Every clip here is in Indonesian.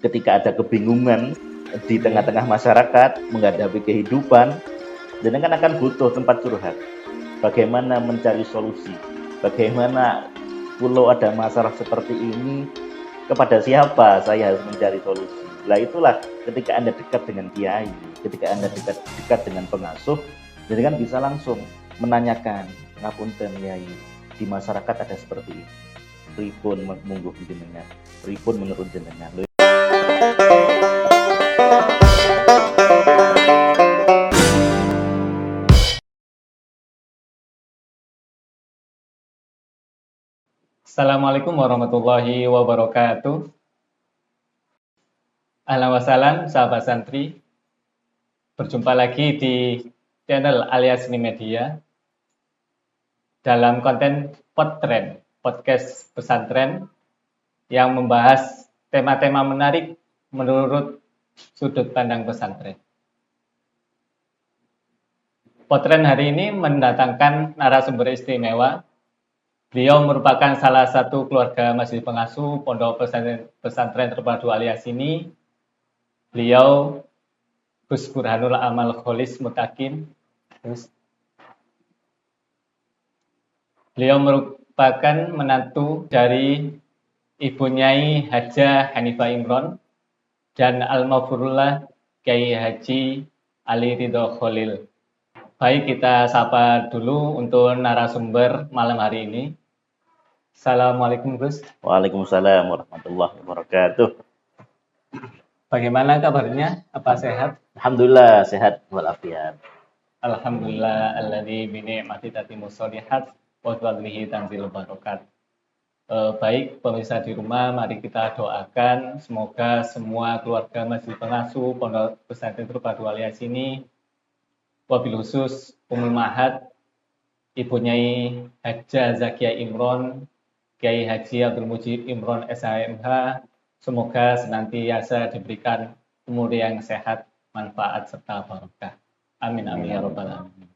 ketika ada kebingungan di tengah-tengah masyarakat menghadapi kehidupan, jenengan akan butuh tempat curhat. Bagaimana mencari solusi? Bagaimana kalau ada masalah seperti ini, kepada siapa saya harus mencari solusi? Lah itulah ketika Anda dekat dengan kiai, ketika Anda dekat dengan pengasuh, jenengan bisa langsung menanyakan, ngapunten Yai, di masyarakat ada seperti ini. Pripun mungguh jenengan, pripun menurut jenengan. Assalamualaikum warahmatullahi wabarakatuh. Ahlan wa sahlan sahabat santri. Berjumpa lagi di channel Aliasni Media dalam konten Podtrend, podcast pesantren yang membahas tema-tema menarik menurut sudut pandang pesantren. Podtrend hari ini mendatangkan narasumber istimewa. Beliau merupakan salah satu keluarga masjid pengasuh Pondok Pesantren Terpadu Aliasini. Beliau Gus Burhanul Amal Kholis Mutakin. Beliau merupakan menantu dari Ibu Nyai Hajah Hanifah Imron dan Al-Maghfurullah Kiai Haji Ali Ridho Khalil. Baik, kita sapa dulu untuk narasumber malam hari ini. Assalamualaikum Gus. Waalaikumsalam warahmatullahi wabarakatuh. Bagaimana kabarnya? Apa sehat? Alhamdulillah sehat walafiat. Alhamdulillah alladzi bi ni'mati tatimmus shalihat wa fadlihi tanzilul barakat. Baik pemirsa di rumah, mari kita doakan semoga semua keluarga masjid pengasuh Pondok Pesantren Terpadu Aliasini, wabil khusus Ummul Mahad, Ibu Nyai Hajah Zakia Imron, Kiai Haji Abdul Mujib Imron SHMH, semoga senantiasa diberikan umur yang sehat, manfaat serta barokah. Amin amin ya rabbal alamin.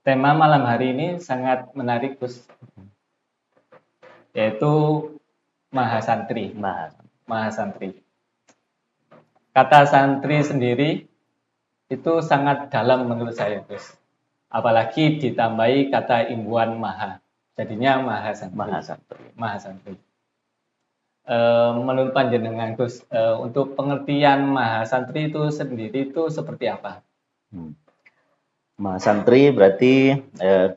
Tema malam hari ini sangat menarik Gus, yaitu Mahasantri. Mahasantri. Kata santri sendiri itu sangat dalam menurut saya Gus. Apalagi ditambahi kata imbuhan maha, jadinya mahasantri. Menurut panjenengan Gus, untuk pengertian mahasantri itu sendiri itu seperti apa? Mahasantri berarti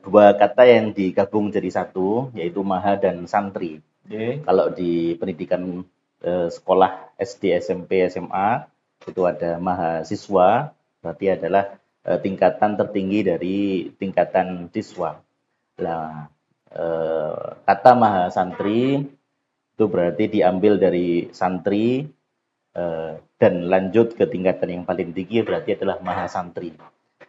dua kata yang digabung jadi satu, yaitu maha dan santri. Kalau di pendidikan sekolah SD, SMP, SMA itu ada mahasiswa, berarti adalah tingkatan tertinggi dari tingkatan siswa. Nah, kata mahasantri itu berarti diambil dari santri dan lanjut ke tingkatan yang paling tinggi berarti adalah mahasantri.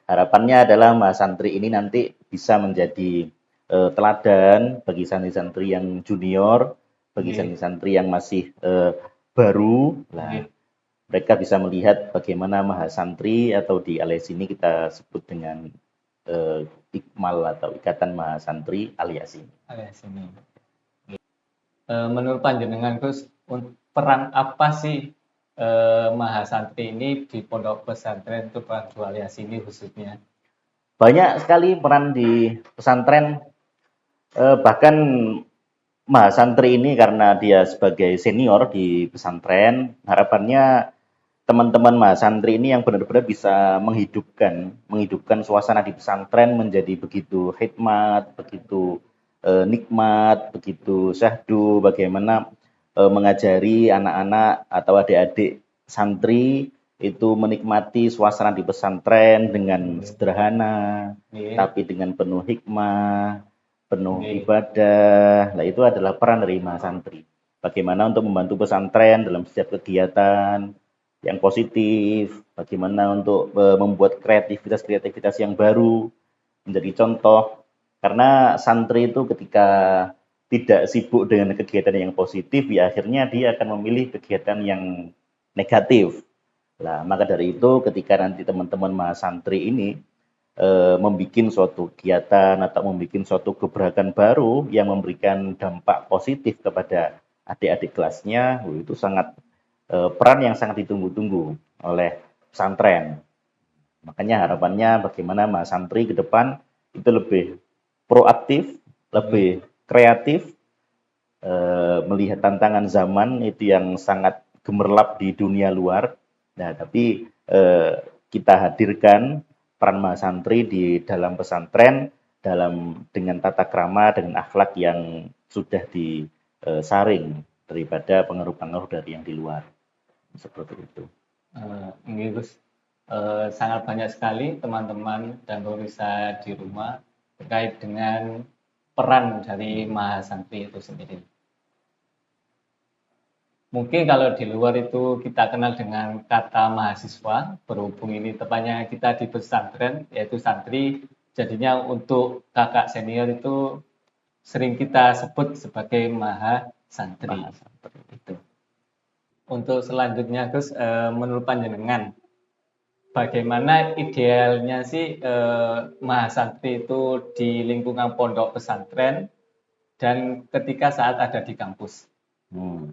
Harapannya adalah mahasantri ini nanti bisa menjadi teladan bagi santri-santri yang junior, bagi santri-santri yang masih baru. Nah, mereka bisa melihat bagaimana mahasantri atau di Aliasini kita sebut dengan Ikmal atau Ikatan Mahasantri Aliasini. Menurut panjenengan Gus, peran apa sih mahasantri ini di Pondok Pesantren Terpadu Aliasini khususnya? Banyak sekali peran di pesantren, bahkan mahasantri ini karena dia sebagai senior di pesantren, harapannya teman-teman mahasantri ini yang benar-benar bisa menghidupkan suasana di pesantren menjadi begitu hikmat, begitu nikmat, begitu syahdu, bagaimana mengajari anak-anak atau adik-adik santri itu menikmati suasana di pesantren dengan sederhana, tapi dengan penuh hikmah, penuh ibadah. Nah, itu adalah peran dari mahasantri. Bagaimana untuk membantu pesantren dalam setiap kegiatan yang positif, bagaimana untuk membuat kreativitas yang baru menjadi contoh. Karena santri itu ketika tidak sibuk dengan kegiatan yang positif, ya akhirnya dia akan memilih kegiatan yang negatif. Nah, maka dari itu ketika nanti teman-teman mahasantri ini membuat suatu kegiatan atau membuat suatu gebrakan baru yang memberikan dampak positif kepada adik-adik kelasnya, itu sangat peran yang sangat ditunggu-tunggu oleh pesantren. Makanya harapannya bagaimana Mas santri ke depan itu lebih proaktif, lebih kreatif, melihat tantangan zaman itu yang sangat gemerlap di dunia luar. Nah, tapi kita hadirkan peran Mas santri di dalam pesantren dengan tata krama, dengan akhlak yang sudah disaring daripada pengaruh-pengaruh dari yang di luar. Seperti itu. Ini Gus, sangat banyak sekali teman-teman dan pemirsa di rumah terkait dengan peran dari mahasantri itu sendiri. Mungkin kalau di luar itu kita kenal dengan kata mahasiswa, berhubung ini tepatnya kita di pesantren, yaitu santri, jadinya untuk kakak senior itu sering kita sebut sebagai mahasantri. Itu. Untuk selanjutnya Gus, menurut panjenengan, bagaimana idealnya sih mahasantri itu di lingkungan pondok pesantren dan ketika saat ada di kampus?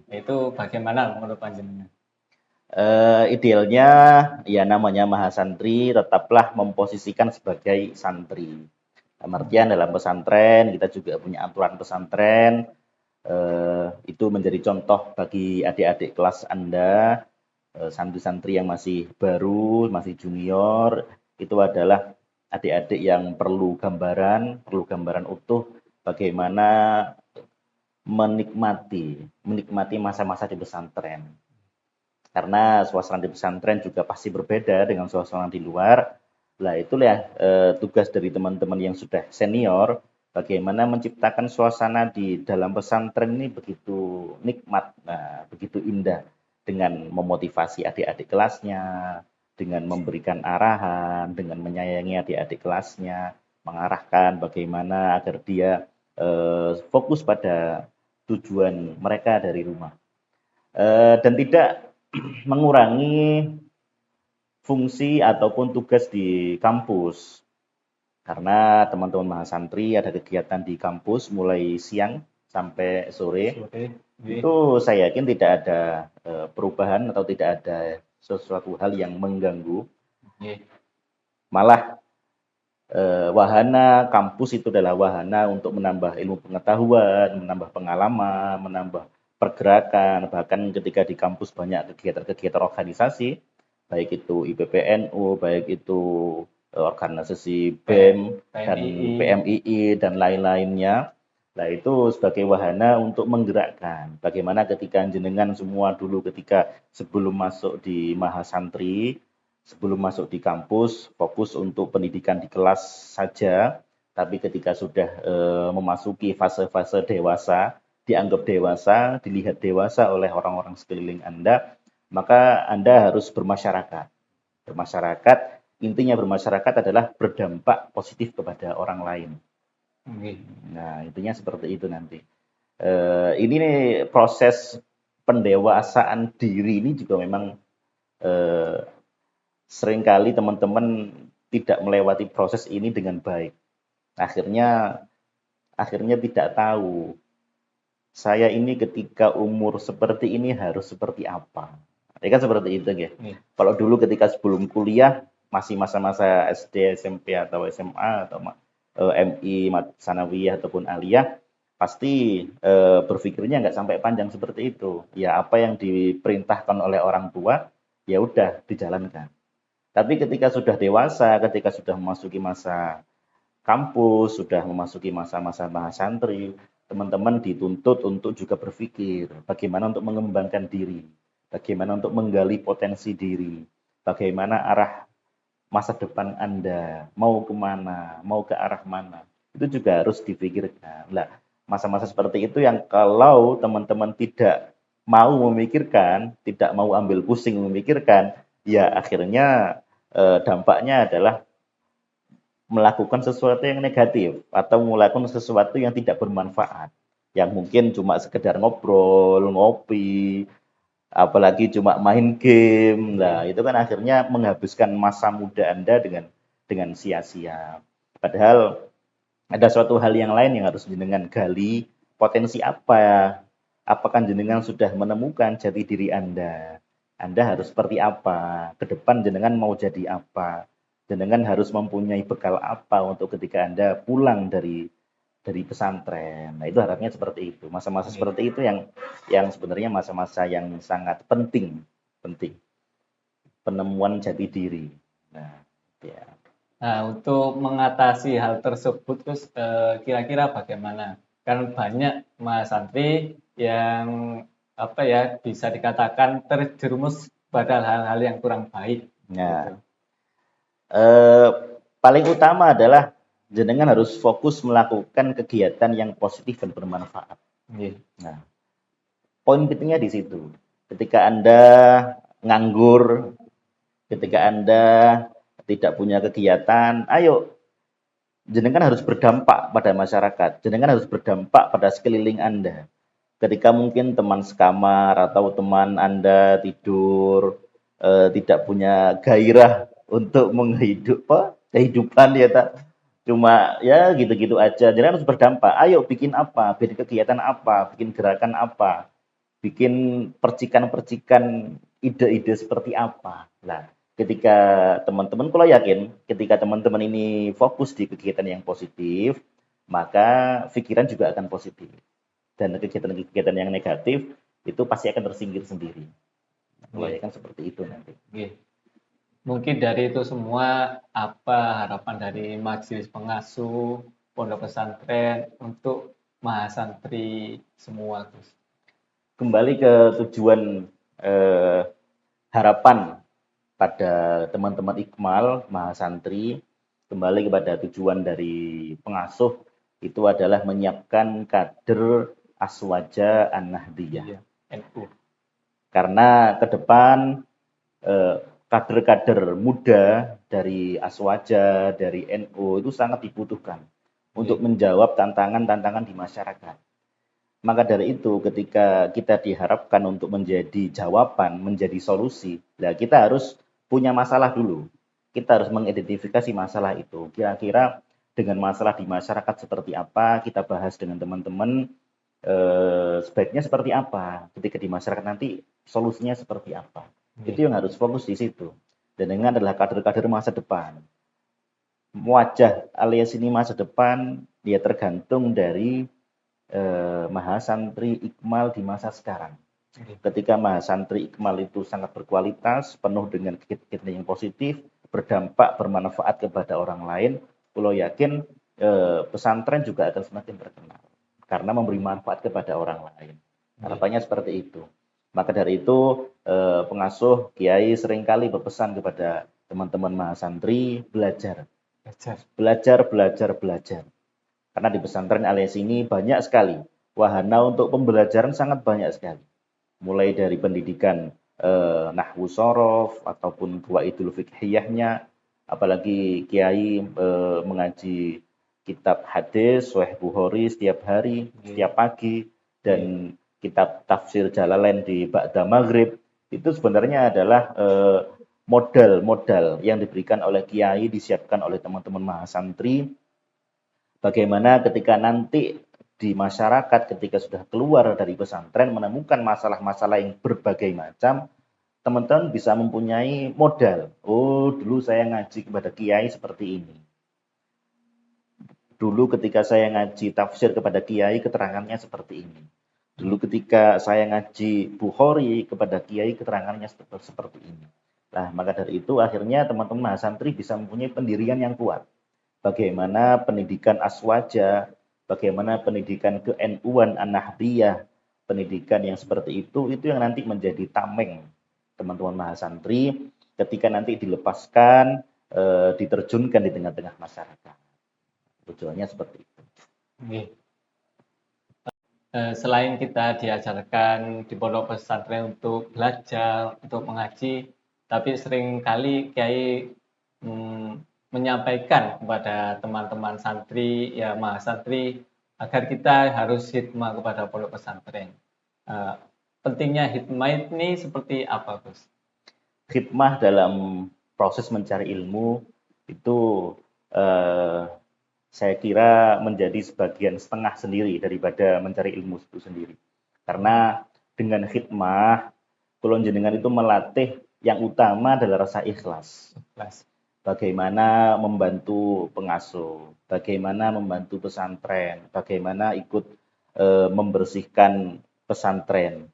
Itu bagaimana menurut panjenengan? Idealnya ya namanya mahasantri tetaplah memposisikan sebagai santri. Artian dalam pesantren kita juga punya aturan pesantren, itu menjadi contoh bagi adik-adik kelas Anda, santri-santri yang masih baru, masih junior, itu adalah adik-adik yang perlu gambaran utuh bagaimana menikmati masa-masa di pesantren. Karena suasana di pesantren juga pasti berbeda dengan suasana di luar. Nah, itulah tugas dari teman-teman yang sudah senior, bagaimana menciptakan suasana di dalam pesantren ini begitu nikmat, begitu indah, dengan memotivasi adik-adik kelasnya, dengan memberikan arahan, dengan menyayangi adik-adik kelasnya, mengarahkan bagaimana agar dia fokus pada tujuan mereka dari rumah. Dan tidak mengurangi fungsi ataupun tugas di kampus. Karena teman-teman mahasantri ada kegiatan di kampus mulai siang sampai sore. Itu saya yakin tidak ada perubahan atau tidak ada sesuatu hal yang mengganggu. Malah wahana kampus itu adalah wahana untuk menambah ilmu pengetahuan, menambah pengalaman, menambah pergerakan. Bahkan ketika di kampus banyak kegiatan-kegiatan organisasi, baik itu IPPNU, baik itu organisasi BEM dan PMII dan lain-lainnya. Nah, itu sebagai wahana untuk menggerakkan. Bagaimana ketika jenengan semua dulu ketika sebelum masuk di mahasantri, sebelum masuk di kampus, fokus untuk pendidikan di kelas saja, tapi ketika sudah memasuki fase-fase dewasa, dianggap dewasa, dilihat dewasa oleh orang-orang sekeliling Anda, maka Anda harus bermasyarakat. Bermasyarakat, intinya bermasyarakat adalah berdampak positif kepada orang lain. Nah, intinya seperti itu nanti. Ini nih, proses pendewasaan diri ini juga memang seringkali teman-teman tidak melewati proses ini dengan baik. Akhirnya tidak tahu saya ini ketika umur seperti ini harus seperti apa. Ya kan seperti itu ya. Kalau dulu ketika sebelum kuliah masih masa-masa SD, SMP atau SMA atau MI, Sanawiyah ataupun Aliyah, pasti berpikirnya nggak sampai panjang seperti itu. Ya apa yang diperintahkan oleh orang tua, ya udah dijalankan. Tapi ketika sudah dewasa, ketika sudah memasuki masa kampus, sudah memasuki masa-masa mahasantri, teman-teman dituntut untuk juga berpikir bagaimana untuk mengembangkan diri, bagaimana untuk menggali potensi diri, bagaimana arah masa depan Anda, mau kemana, mau ke arah mana, itu juga harus dipikirkan. Nah, masa-masa seperti itu yang kalau teman-teman tidak mau memikirkan, tidak mau ambil pusing memikirkan, ya akhirnya dampaknya adalah melakukan sesuatu yang negatif atau melakukan sesuatu yang tidak bermanfaat, yang mungkin cuma sekedar ngobrol, ngopi, apalagi cuma main game. Nah, itu kan akhirnya menghabiskan masa muda Anda dengan sia-sia. Padahal ada suatu hal yang lain yang harus dengan gali, potensi apa Apakah jenengan sudah menemukan jati diri Anda? Anda harus seperti apa? Ke depan jenengan mau jadi apa? Jenengan harus mempunyai bekal apa untuk ketika Anda pulang dari pesantren. Nah, itu harapnya seperti itu. Masa-masa seperti itu yang sebenarnya masa-masa yang sangat penting, penting. Penemuan jati diri. Nah, ya. Nah, untuk mengatasi hal tersebut, terus kira-kira bagaimana? Kan banyak Mas santri yang apa ya bisa dikatakan terjerumus pada hal-hal yang kurang baik. Nah, Gitu. paling utama adalah jenengan harus fokus melakukan kegiatan yang positif dan bermanfaat. Nah, poin pentingnya di situ. Ketika Anda nganggur, ketika Anda tidak punya kegiatan, ayo jenengan harus berdampak pada masyarakat. Jenengan harus berdampak pada sekeliling Anda. Ketika mungkin teman sekamar atau teman Anda tidur tidak punya gairah untuk kehidupan ya tak cuma ya gitu-gitu aja. Jadi harus berdampak. Ayo bikin apa? Bikin kegiatan apa? Bikin gerakan apa? Bikin percikan-percikan ide-ide seperti apa. Nah, ketika teman-teman kalau yakin ketika teman-teman ini fokus di kegiatan yang positif, maka pikiran juga akan positif. Dan kegiatan-kegiatan yang negatif itu pasti akan tersingkir sendiri. Kalau ya kan seperti itu nanti. Mungkin dari itu semua, apa harapan dari majelis pengasuh pondok pesantren untuk mahasantri semua, Gus? Kembali ke tujuan harapan pada teman-teman Ikmal, mahasantri, kembali kepada tujuan dari pengasuh itu adalah menyiapkan kader Aswaja An-Nahdiyah. NU. Karena ke depan kader-kader muda dari Aswaja, dari NU itu sangat dibutuhkan untuk menjawab tantangan-tantangan di masyarakat. Maka dari itu ketika kita diharapkan untuk menjadi jawaban, menjadi solusi, nah kita harus punya masalah dulu. Kita harus mengidentifikasi masalah itu. Kira-kira dengan masalah di masyarakat seperti apa, kita bahas dengan teman-teman sebaiknya seperti apa. Ketika di masyarakat nanti solusinya seperti apa. Itu yang harus fokus di situ. Dan dengan adalah kader-kader masa depan. Wajah alias ini masa depan dia tergantung dari mahasantri Ikmal di masa sekarang. Ketika mahasantri Ikmal itu sangat berkualitas, penuh dengan kegiatan yang positif, berdampak, bermanfaat kepada orang lain, Pulau yakin pesantren juga akan semakin terkenal karena memberi manfaat kepada orang lain. Harapannya seperti itu. Maka dari itu pengasuh Kiai seringkali berpesan kepada teman-teman mahasantri belajar. Belajar. Karena di pesantren alias ini banyak sekali wahana untuk pembelajaran sangat banyak sekali. Mulai dari pendidikan nahwu sorof ataupun qawaidul fiqhiyahnya, apalagi kiai mengaji kitab hadis Sahih Bukhari setiap hari, setiap pagi, dan kitab tafsir Jalalain di ba'da maghrib. Itu sebenarnya adalah modal-modal yang diberikan oleh kiai, disiapkan oleh teman-teman mahasantri. Bagaimana ketika nanti di masyarakat ketika sudah keluar dari pesantren menemukan masalah-masalah yang berbagai macam, teman-teman bisa mempunyai modal. Oh, dulu saya ngaji kepada kiai seperti ini. Dulu ketika saya ngaji tafsir kepada kiai keterangannya seperti ini. Dulu ketika saya ngaji Bukhari kepada kiai keterangannya seperti ini. Nah, maka dari itu akhirnya teman-teman mahasantri bisa mempunyai pendirian yang kuat. Bagaimana pendidikan Aswaja, bagaimana pendidikan ke-NU-an An-Nahdiyah, pendidikan yang seperti itu yang nanti menjadi tameng teman-teman mahasantri ketika nanti dilepaskan, diterjunkan di tengah-tengah masyarakat. Tujuannya seperti itu. Selain kita diajarkan di pondok pesantren untuk belajar, untuk mengaji, tapi seringkali Kiai menyampaikan kepada teman-teman santri, ya mahasantri, agar kita harus hikmah kepada pondok pesantren. Pentingnya hikmah ini seperti apa, Gus? Hikmah dalam proses mencari ilmu itu saya kira menjadi sebagian setengah sendiri daripada mencari ilmu itu sendiri. Karena dengan khidmah, kula jenengan itu melatih yang utama adalah rasa ikhlas. Ikhlas. Bagaimana membantu pengasuh, bagaimana membantu pesantren, bagaimana ikut membersihkan pesantren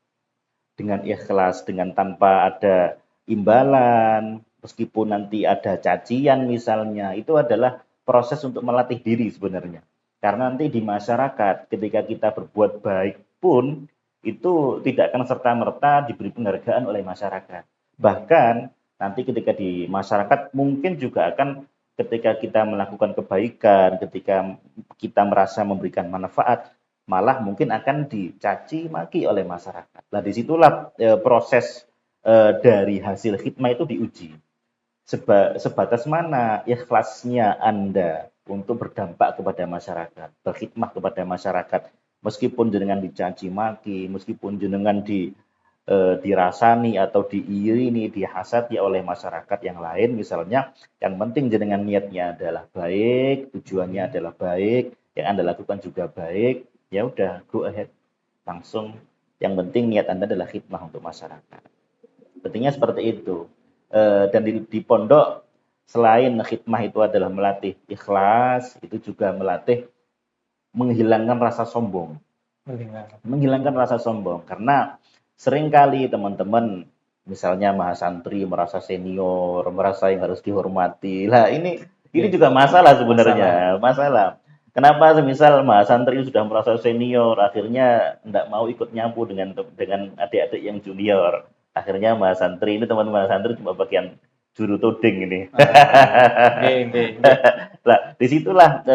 dengan ikhlas, dengan tanpa ada imbalan, meskipun nanti ada cacian misalnya, itu adalah proses untuk melatih diri sebenarnya. Karena nanti di masyarakat ketika kita berbuat baik pun itu tidak akan serta-merta diberi penghargaan oleh masyarakat. Bahkan nanti ketika di masyarakat mungkin juga akan ketika kita melakukan kebaikan, ketika kita merasa memberikan manfaat, malah mungkin akan dicaci maki oleh masyarakat. Nah, disitulah proses dari hasil khidmah itu diuji. Sebatas mana ikhlasnya Anda untuk berdampak kepada masyarakat, berkhidmah kepada masyarakat, meskipun jenengan dicaci maki, meskipun jenengan dirasani atau diirini, dihasati oleh masyarakat yang lain misalnya, yang penting jenengan niatnya adalah baik, tujuannya adalah baik, yang Anda lakukan juga baik, ya udah go ahead langsung. Yang penting niat Anda adalah khidmah untuk masyarakat. Pentingnya seperti itu. Dan di pondok selain khidmah itu adalah melatih ikhlas, itu juga melatih menghilangkan rasa sombong. Menghilangkan rasa sombong karena seringkali teman-teman misalnya mahasantri merasa senior, merasa yang harus dihormati. Lah ini juga masalah sebenarnya, masalah. Kenapa semisal mahasantri sudah merasa senior, akhirnya tidak mau ikut nyampu dengan adik-adik yang junior. Akhirnya mahasantri ini teman-teman mahasantri cuma bagian juru toding ini. Nah, disitulah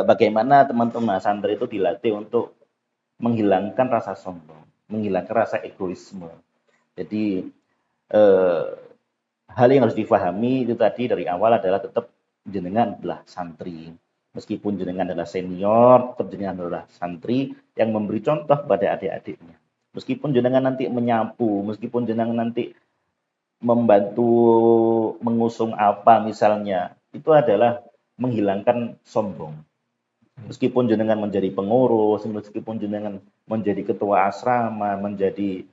bagaimana teman-teman mahasantri itu dilatih untuk menghilangkan rasa sombong, menghilangkan rasa egoisme. Jadi hal yang harus difahami itu tadi dari awal adalah tetap jenengan adalah santri. Meskipun jenengan adalah senior, tetap jenengan adalah santri yang memberi contoh pada adik-adiknya. Meskipun jenengan nanti menyapu, meskipun jenengan nanti membantu mengusung apa misalnya, itu adalah menghilangkan sombong. Meskipun jenengan menjadi pengurus, meskipun jenengan menjadi ketua asrama, menjadi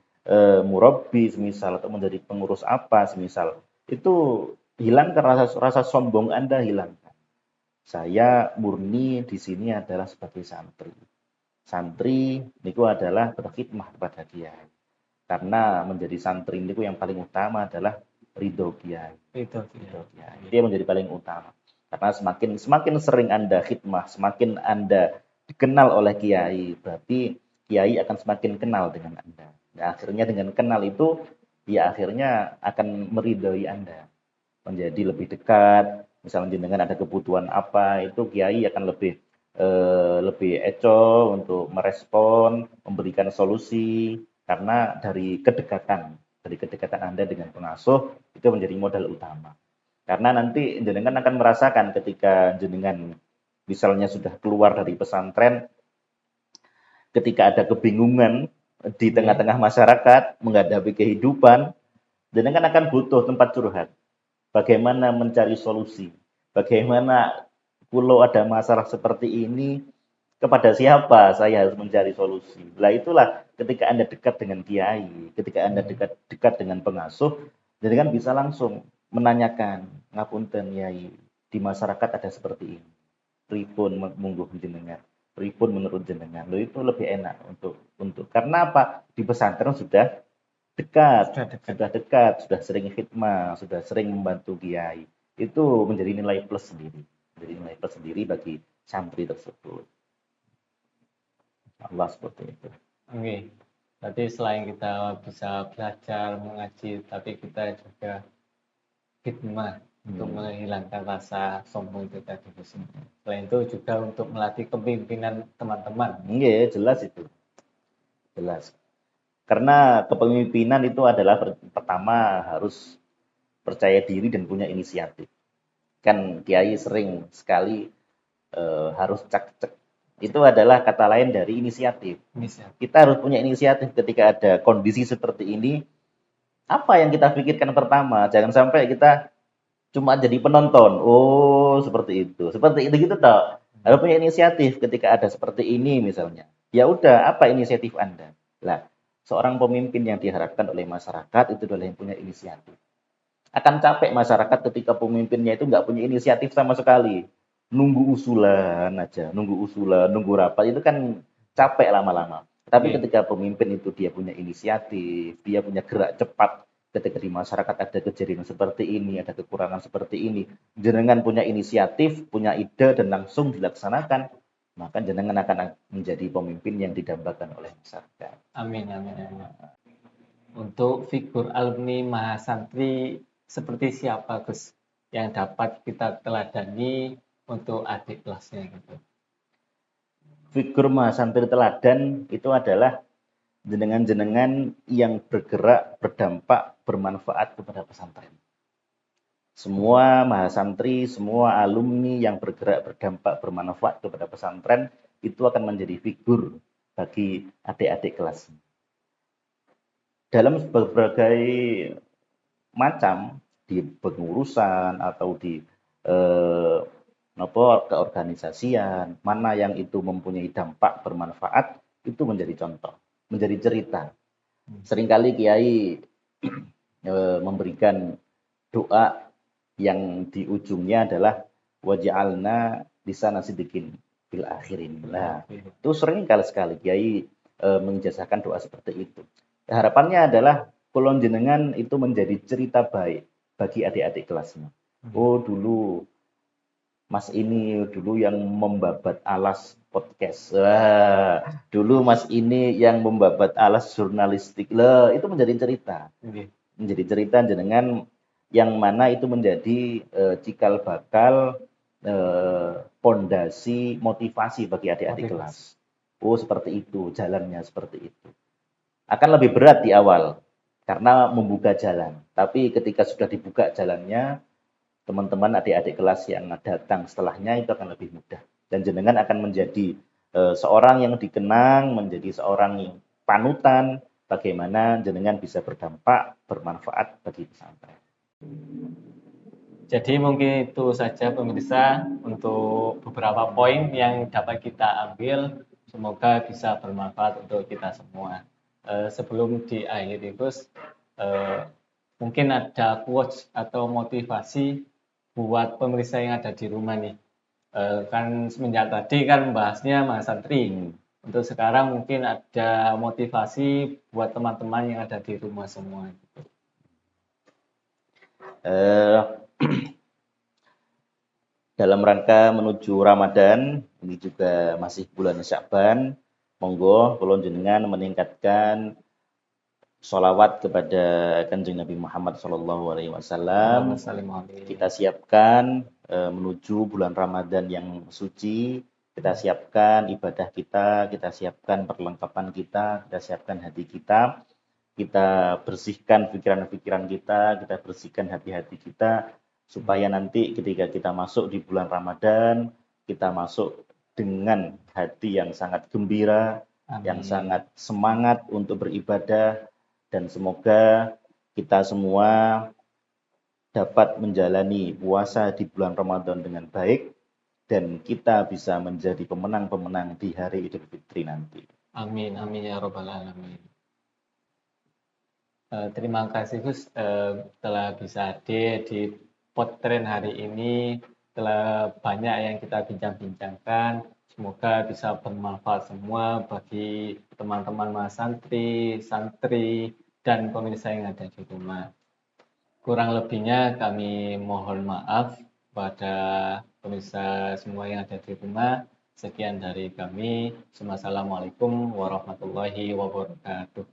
murabbi semisal, atau menjadi pengurus apa semisal, itu hilangkan rasa sombong Anda, hilangkan. Saya murni di sini adalah sebagai santri. Santri niku adalah berkhidmah kepada kiai. Karena menjadi santri niku yang paling utama adalah ridho kiai. Ridho kiai. Dia menjadi paling utama. Karena semakin sering Anda khidmah, semakin Anda dikenal oleh kiai, berarti kiai akan semakin kenal dengan Anda. Nah, akhirnya dengan kenal itu, ya akhirnya akan meridhoi Anda. Menjadi lebih dekat, misalnya dengan ada kebutuhan apa, itu kiai akan lebih eco untuk merespon, memberikan solusi, karena dari kedekatan Anda dengan pengasuh, itu menjadi modal utama. Karena nanti jenengan akan merasakan ketika jenengan misalnya sudah keluar dari pesantren, ketika ada kebingungan di tengah-tengah masyarakat menghadapi kehidupan, jenengan akan butuh tempat curhat. Bagaimana mencari solusi? Bagaimana kalau ada masalah seperti ini, kepada siapa saya harus mencari solusi? Lah itulah ketika Anda dekat dengan kiai, ketika Anda dekat dengan pengasuh, jenengan bisa langsung menanyakan, ngapunten Yai, di masyarakat ada seperti ini. Pripun mungguh jenengan, pripun menurut jenengan. Loh itu lebih enak untuk karena apa? Di pesantren sudah dekat, sudah sering khidmah, sudah sering membantu kiai. Itu menjadi nilai plus sendiri bagi santri tersebut. Allah seperti itu. Oke. Berarti selain kita bisa belajar mengaji, tapi kita juga khidmah untuk menghilangkan rasa sombong itu tadi. Selain itu juga untuk melatih kepemimpinan teman-teman. Iya, jelas itu. Jelas. Karena kepemimpinan itu adalah pertama harus percaya diri dan punya inisiatif. Kan kiai sering sekali harus cek. Itu adalah kata lain dari inisiatif. Kita harus punya inisiatif ketika ada kondisi seperti ini. Apa yang kita pikirkan pertama? Jangan sampai kita cuma jadi penonton. Oh, seperti itu. Seperti itu gitu toh. Harus punya inisiatif ketika ada seperti ini misalnya. Ya udah, apa inisiatif Anda? Lah, seorang pemimpin yang diharapkan oleh masyarakat itu adalah yang punya inisiatif. Akan capek masyarakat ketika pemimpinnya itu nggak punya inisiatif sama sekali. Nunggu usulan, nunggu rapat itu kan capek lama-lama. Tapi Oke. ketika pemimpin itu dia punya inisiatif, dia punya gerak cepat ketika di masyarakat ada kejadian seperti ini, ada kekurangan seperti ini, jenengan punya inisiatif, punya ide dan langsung dilaksanakan, maka jenengan akan menjadi pemimpin yang didambakan oleh masyarakat. Amin, amin, amin. Untuk figur alumni Mahasantri seperti siapa Gus yang dapat kita teladani untuk adik kelasnya gitu? Figur mahasantri teladan itu adalah jenengan-jenengan yang bergerak, berdampak, bermanfaat kepada pesantren. Semua mahasantri, semua alumni yang bergerak, berdampak, bermanfaat kepada pesantren itu akan menjadi figur bagi adik-adik kelas. Dalam berbagai macam di pengurusan atau di keorganisasian, mana yang itu mempunyai dampak bermanfaat, itu menjadi contoh, menjadi cerita. Seringkali kiai memberikan doa yang di ujungnya adalah waj'alna lisana sidqin fil akhirin. Nah, itu sering sekali kiai menjazahkan doa seperti itu. Harapannya adalah kulon jenengan itu menjadi cerita baik bagi adik-adik kelasnya. Oh, dulu Mas ini dulu yang membabat alas podcast. Dulu Mas ini yang membabat alas jurnalistik. Lah, itu menjadi cerita. Menjadi cerita jenengan yang mana itu menjadi cikal bakal pondasi motivasi bagi adik-adik kelas. Oh, seperti itu, jalannya seperti itu. Akan lebih berat di awal karena membuka jalan. Tapi ketika sudah dibuka jalannya, teman-teman adik-adik kelas yang datang setelahnya itu akan lebih mudah. Dan jenengan akan menjadi seorang yang dikenang, menjadi seorang yang panutan, bagaimana jenengan bisa berdampak, bermanfaat bagi pesantren. Jadi mungkin itu saja pemirsa untuk beberapa poin yang dapat kita ambil. Semoga bisa bermanfaat untuk kita semua. Sebelum diakhiri Gus, mungkin ada quotes atau motivasi buat pemirsa yang ada di rumah nih. Kan semenjak tadi kan membahasnya mahasantri. Untuk sekarang mungkin ada motivasi buat teman-teman yang ada di rumah semua. Dalam rangka menuju Ramadan, ini juga masih bulan Sya'ban, monggo kula jenengan meningkatkan sholawat kepada Kanjeng Nabi Muhammad SAW. Kita siapkan menuju bulan Ramadan yang suci, kita siapkan ibadah kita siapkan perlengkapan kita siapkan hati kita bersihkan pikiran-pikiran kita bersihkan hati-hati kita, supaya nanti ketika kita masuk di bulan Ramadan, kita masuk dengan hati yang sangat gembira, yang sangat semangat untuk beribadah, dan semoga kita semua dapat menjalani puasa di bulan Ramadan dengan baik, dan kita bisa menjadi pemenang-pemenang di hari Idul Fitri nanti. Amin, amin ya robbal alamin. Terima kasih Gus telah bisa hadir di Podtrend hari ini, telah banyak yang kita bincang-bincangkan. Semoga bisa bermanfaat semua bagi teman-teman mahasantri, santri, dan pemirsa yang ada di rumah. Kurang lebihnya kami mohon maaf pada pemirsa semua yang ada di rumah. Sekian dari kami. Wassalamualaikum warahmatullahi wabarakatuh.